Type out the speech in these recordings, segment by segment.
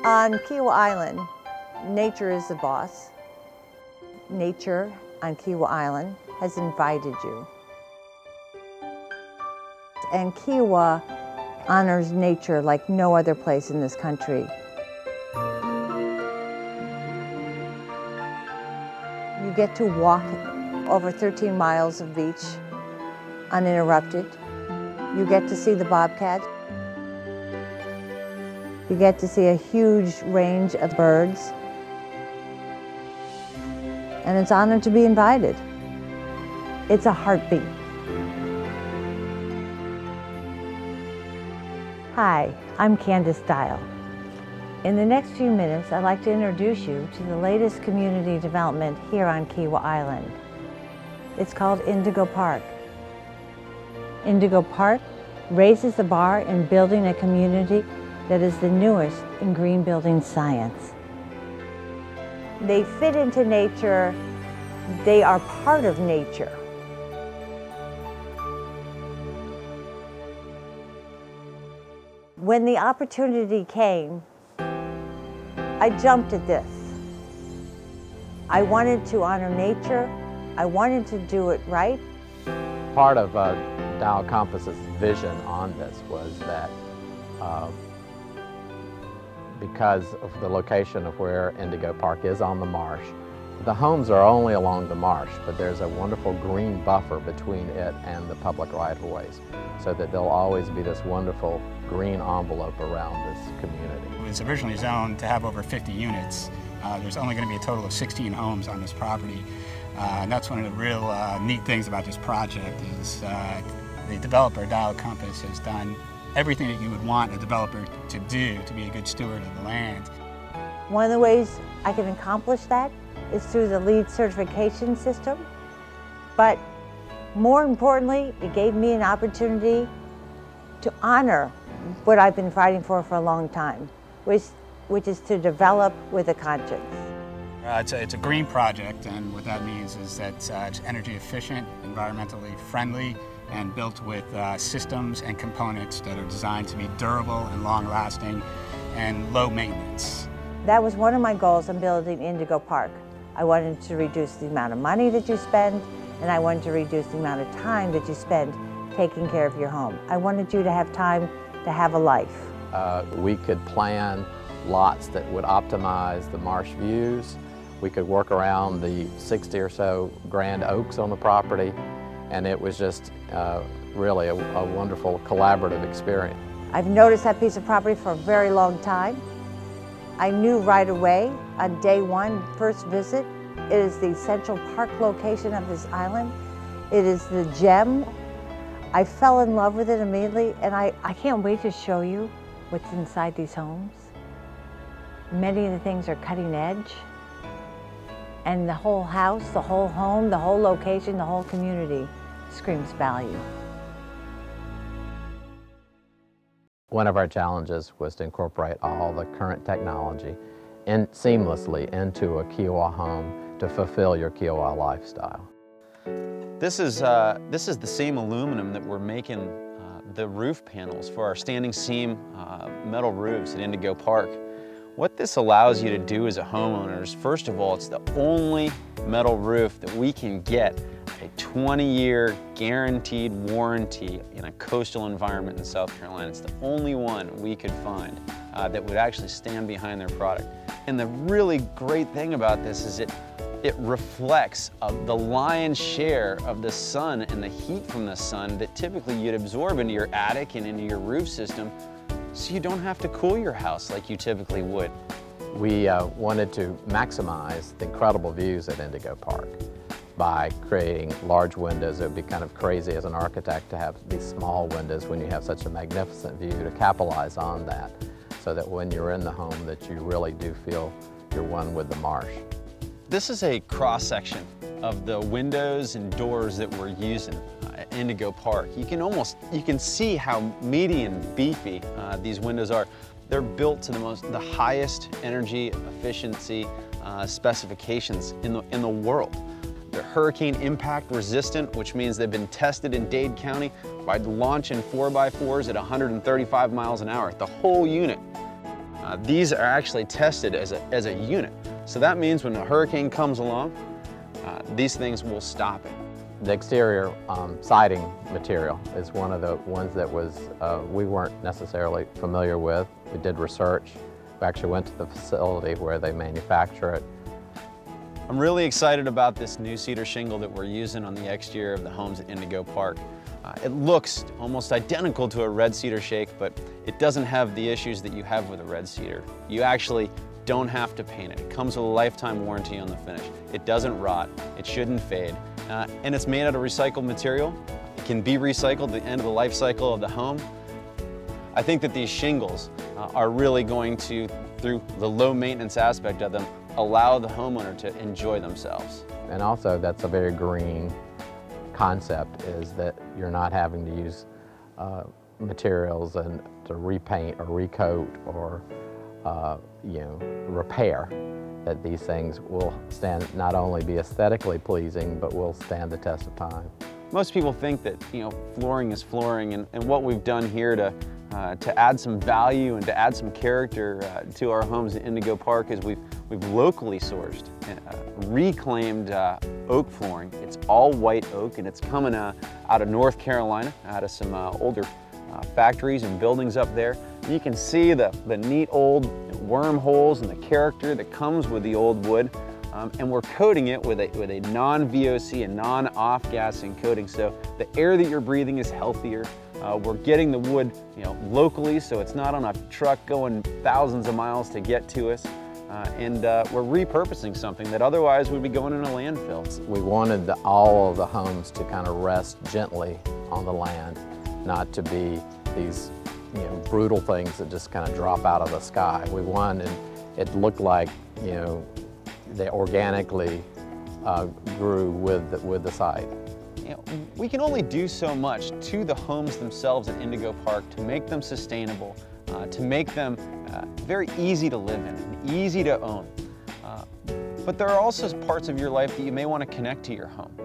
On Kiawah Island, nature is the boss. Nature on Kiawah Island has invited you. And Kiawah honors nature like no other place in this country. You get to walk over 13 miles of beach uninterrupted. You get to see the bobcat. You get to see a huge range of birds. And it's honored to be invited. It's a heartbeat. Hi, I'm Candace Dial. In the next few minutes, I'd like to introduce you to the latest community development here on Kiawah Island. It's called Indigo Park. Indigo Park raises the bar in building a community that is the newest in green building science. They fit into nature. They are part of nature. When the opportunity came, I jumped at this. I wanted to honor nature. I wanted to do it right. Part of Dow Compass's vision on this was that because of the location of where Indigo Park is on the marsh, the homes are only along the marsh, but there's a wonderful green buffer between it and the public right-of-ways, so that there'll always be this wonderful green envelope around this community. It was originally zoned to have over 50 units. There's only going to be a total of 16 homes on this property. And that's one of the real neat things about this project is the developer, Dow Compass, has done everything that you would want a developer to do to be a good steward of the land. One of the ways I can accomplish that is through the LEED certification system. But more importantly, it gave me an opportunity to honor what I've been fighting for a long time, which is to develop with a conscience. It's a green project, and what that means is that it's energy efficient, environmentally friendly, and built with systems and components that are designed to be durable and long-lasting and low maintenance. That was one of my goals in building Indigo Park. I wanted to reduce the amount of money that you spend, and I wanted to reduce the amount of time that you spend taking care of your home. I wanted you to have time to have a life. We could plan lots that would optimize the marsh views. We could work around the 60 or so grand oaks on the property, and it was just really a wonderful collaborative experience. I've noticed that piece of property for a very long time. I knew right away on day one, first visit, it is the Central Park location of this island. It is the gem. I fell in love with it immediately, and I can't wait to show you what's inside these homes. Many of the things are cutting edge, and the whole house, the whole home, the whole location, the whole community screams value. One of our challenges was to incorporate all the current technology seamlessly into a Kiawah home to fulfill your Kiawah lifestyle. This is the same aluminum that we're making the roof panels for our standing seam metal roofs at Indigo Park. What this allows you to do as a homeowner is, first of all, it's the only metal roof that we can get a 20-year guaranteed warranty in a coastal environment in South Carolina. It's the only one we could find that would actually stand behind their product. And the really great thing about this is it reflects the lion's share of the sun and the heat from the sun that typically you'd absorb into your attic and into your roof system, so you don't have to cool your house like you typically would. We wanted to maximize the incredible views at Indigo Park by creating large windows. It would be kind of crazy as an architect to have these small windows when you have such a magnificent view, to capitalize on that so that when you're in the home that you really do feel you're one with the marsh. This is a cross-section of the windows and doors that we're using at Indigo Park. You can see how meaty and beefy these windows are. They're built to the highest energy efficiency specifications in the world. They're hurricane impact resistant, which means they've been tested in Dade County by launching 4x4s at 135 miles an hour, the whole unit. these are actually tested as a unit. So that means when a hurricane comes along, these things will stop it. The exterior siding material is one of the ones that we weren't necessarily familiar with. We did research. We actually went to the facility where they manufacture it. I'm really excited about this new cedar shingle that we're using on the exterior of the homes at Indigo Park. It looks almost identical to a red cedar shake, but it doesn't have the issues that you have with a red cedar. You actually don't have to paint it. It comes with a lifetime warranty on the finish. It doesn't rot, it shouldn't fade, and it's made out of recycled material. It can be recycled at the end of the life cycle of the home. I think that these shingles are really going to, through the low maintenance aspect of them, allow the homeowner to enjoy themselves. And also that's a very green concept, is that you're not having to use materials and to repaint or recoat or repair, that these things will stand, not only be aesthetically pleasing, but will stand the test of time. Most people think that flooring is flooring, and what we've done here to add some value and to add some character to our homes at Indigo Park is we've locally sourced, reclaimed oak flooring. It's all white oak, and it's coming out of North Carolina, out of some older factories and buildings up there. You can see the neat old wormholes and the character that comes with the old wood. And we're coating it with a non-VOC and non-off-gassing coating, so the air that you're breathing is healthier. We're getting the wood locally, so it's not on a truck going thousands of miles to get to us. And we're repurposing something that otherwise would be going in a landfill. We wanted all of the homes to kind of rest gently on the land, not to be these brutal things that just kind of drop out of the sky. We wanted it looked like they organically grew with the site. We can only do so much to the homes themselves at Indigo Park to make them sustainable, to make them very easy to live in and easy to own. But there are also parts of your life that you may want to connect to your home.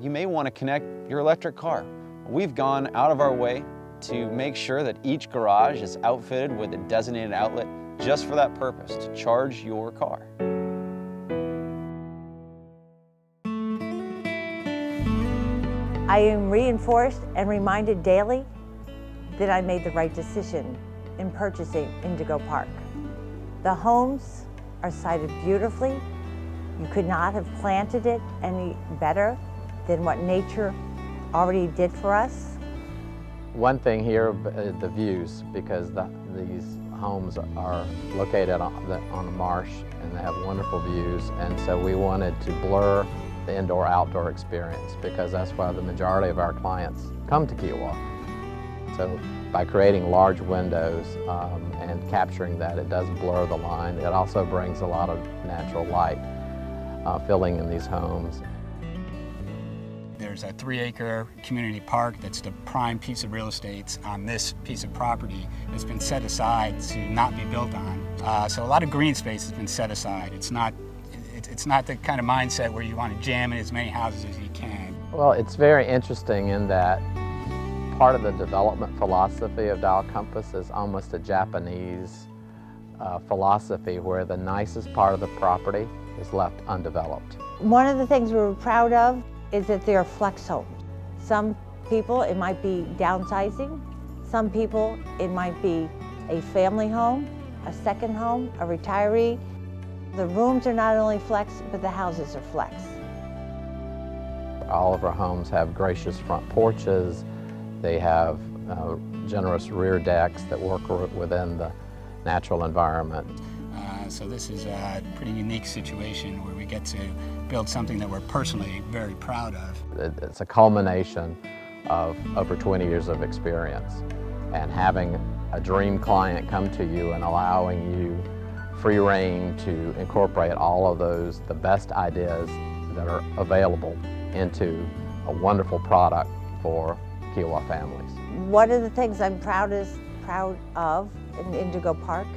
You may want to connect your electric car. We've gone out of our way to make sure that each garage is outfitted with a designated outlet just for that purpose, to charge your car. I am reinforced and reminded daily that I made the right decision in purchasing Indigo Park. The homes are sited beautifully. You could not have planted it any better than what nature already did for us. One thing here, the views, because these homes are located on a marsh and they have wonderful views, and so we wanted to blur the indoor-outdoor experience, because that's why the majority of our clients come to Kiawah. So by creating large windows and capturing that, it does blur the line. It also brings a lot of natural light filling in these homes. There's a 3-acre community park that's the prime piece of real estate on this piece of property that's been set aside to not be built on. So a lot of green space has been set aside. It's not the kind of mindset where you want to jam in as many houses as you can. Well, it's very interesting in that part of the development philosophy of Dial Compass is almost a Japanese philosophy, where the nicest part of the property is left undeveloped. One of the things we're proud of is that they're flex homes. Some people, it might be downsizing. Some people, it might be a family home, a second home, a retiree. The rooms are not only flex, but the houses are flex. All of our homes have gracious front porches. They have generous rear decks that work within the natural environment. So this is a pretty unique situation where we get to build something that we're personally very proud of. It's a culmination of over 20 years of experience, and having a dream client come to you and allowing you free reign to incorporate all of those, the best ideas that are available, into a wonderful product for Kiawah families. One of the things I'm proud of in Indigo Park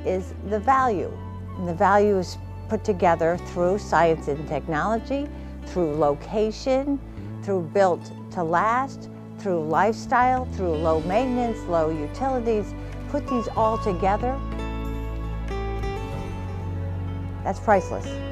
is the value. And the value is put together through science and technology, through location, through built to last, through lifestyle, through low maintenance, low utilities. Put these all together That's priceless.